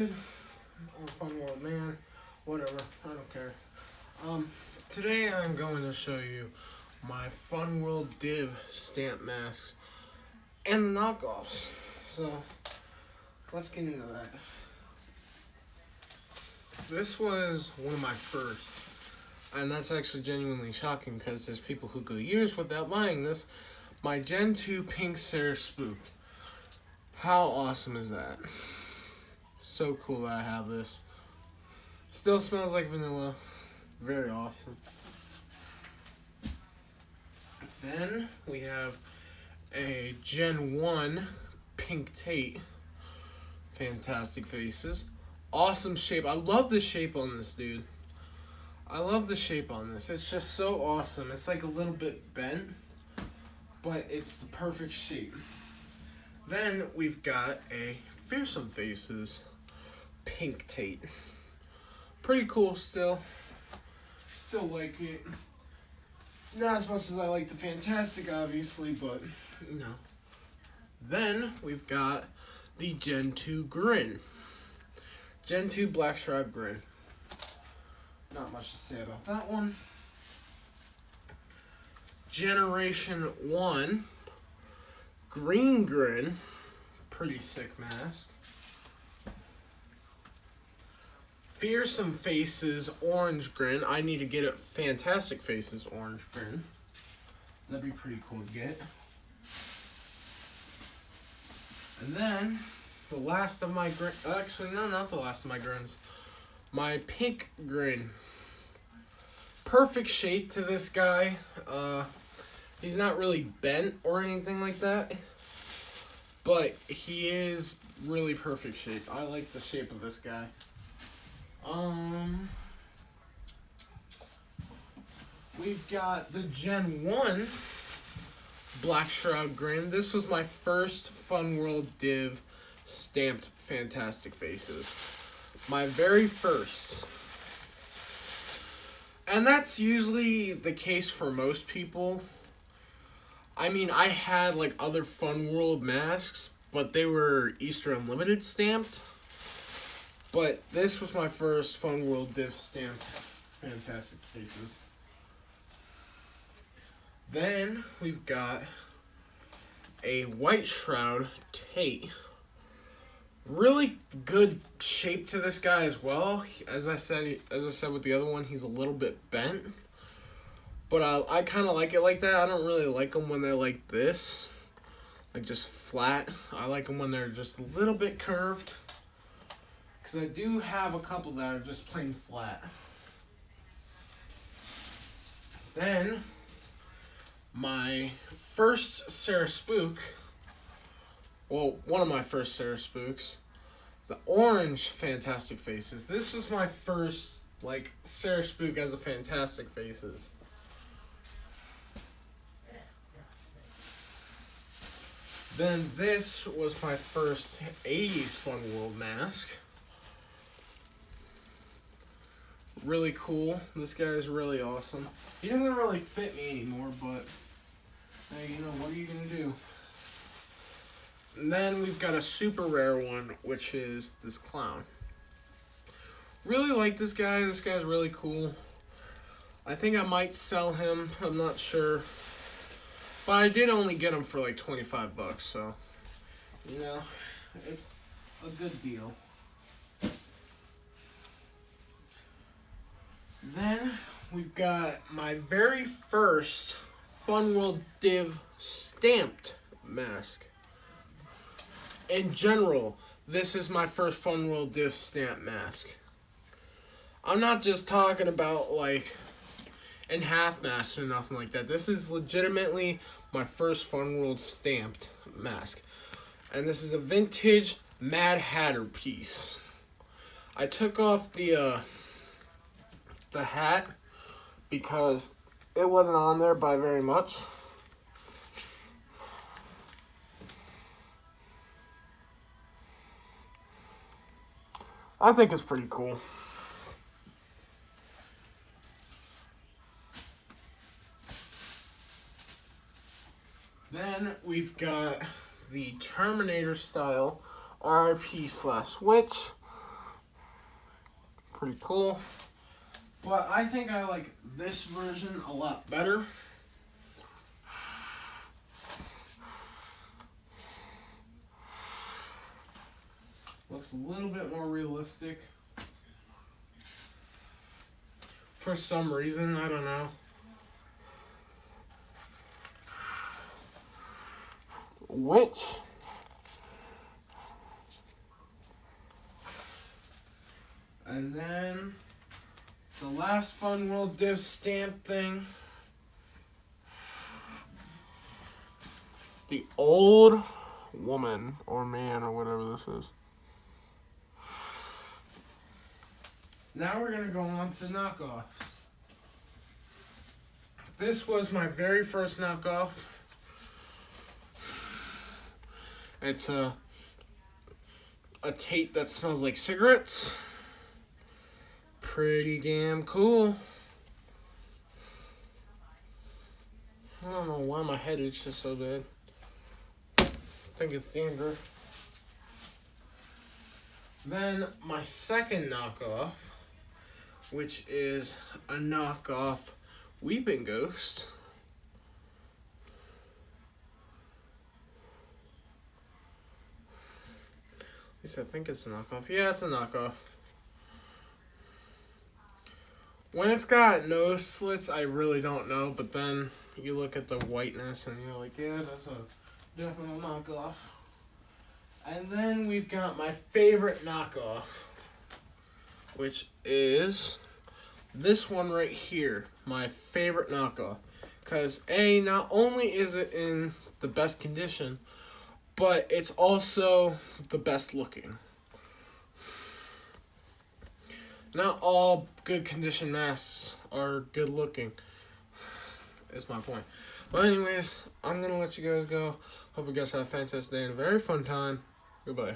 Or Fun World Man, whatever, I don't care. Today I'm going to show you my Fun World Div stamp masks and the knockoffs. So, let's get into that. This was one of my first, and that's actually genuinely shocking because there's people who go years without buying this. My Gen 2 Pink Sarah Spook. How awesome is that? So cool that I have this. Still smells like vanilla. Very awesome. Then we have a Gen 1 Pink Tate. Fantastic faces. Awesome shape. I love the shape on this, dude. I love the shape on this. It's just so awesome. It's like a little bit bent, but it's the perfect shape. Then we've got a Fearsome Faces Pink Tate. Pretty cool still. Still like it. Not as much as I like the Fantastic, obviously, but, you know. Then we've got the Gen 2 Grin. Gen 2 Black Stripe Grin. Not much to say about that one. Generation 1 Green Grin. Pretty sick mask. Fearsome Faces Orange Grin. I need to get a Fantastic Faces Orange Grin. That'd be pretty cool to get. And then, the last of my grin. Actually, no, not the last of my grins. My Pink Grin. Perfect shape to this guy. He's not really bent or anything like that, but he is really perfect shape. I like the shape of this guy. We've got the Gen 1 Black Shroud Grin. This was my first Fun World Div stamped Fantastic Faces. My very first. And that's usually the case for most people. I mean, I had like other Fun World masks, but they were Easter Unlimited stamped. But this was my first Fun World Div stamped Fantastic Faces. Then we've got a White Shroud Tate. Really good shape to this guy as well. As I said with the other one, he's a little bit bent. But I kind of like it like that. I don't really like them when they're like this. Like just flat. I like them when they're just a little bit curved. Because I do have a couple that are just plain flat. Then, my first Sarah Spook. Well, one of my first Sarah Spooks. The orange Fantastic Faces. This was my first, like, Sarah Spook as a Fantastic Faces. Then this was my first 80s Fun World mask. Really cool. This guy is really awesome. He doesn't really fit me anymore, but hey, you know, what are you going to do? And then we've got a super rare one, which is this clown. Really like this guy. This guy's really cool. I think I might sell him. I'm not sure. But I did only get him for like 25 bucks, so, you know, it's a good deal. Then we've got my very first Fun World Div stamped mask. In general, this is my first Fun World Div stamp mask. I'm not just talking about like in half masks or nothing like that. This is legitimately my first Fun World stamped mask. And this is a vintage Mad Hatter piece. I took off the hat because it wasn't on there by very much. I think it's pretty cool. Then we've got the Terminator style RP/Witch pretty cool. But I think I like this version a lot better. Looks a little bit more realistic. For some reason, I don't know. Which and then the last Fun World Div stamp thing. The old woman or man or whatever this is. Now we're going to go on to knockoffs. This was my very first knockoff. It's a Tate that smells like cigarettes. Pretty damn cool. I don't know why my head itches so bad. I think it's the anger. Then my second knockoff, which is a knockoff Weeping Ghost. At least I think it's a knockoff. Yeah, it's a knockoff. When it's got nose slits, I really don't know, but then you look at the whiteness and you're like, yeah, that's a definite knockoff. And then we've got my favorite knockoff, which is this one right here, my favorite knockoff. Because A, not only is it in the best condition, but it's also the best looking. Not all good condition masks are good looking, is my point. But anyways, I'm going to let you guys go. Hope you guys have a fantastic day and a very fun time. Goodbye.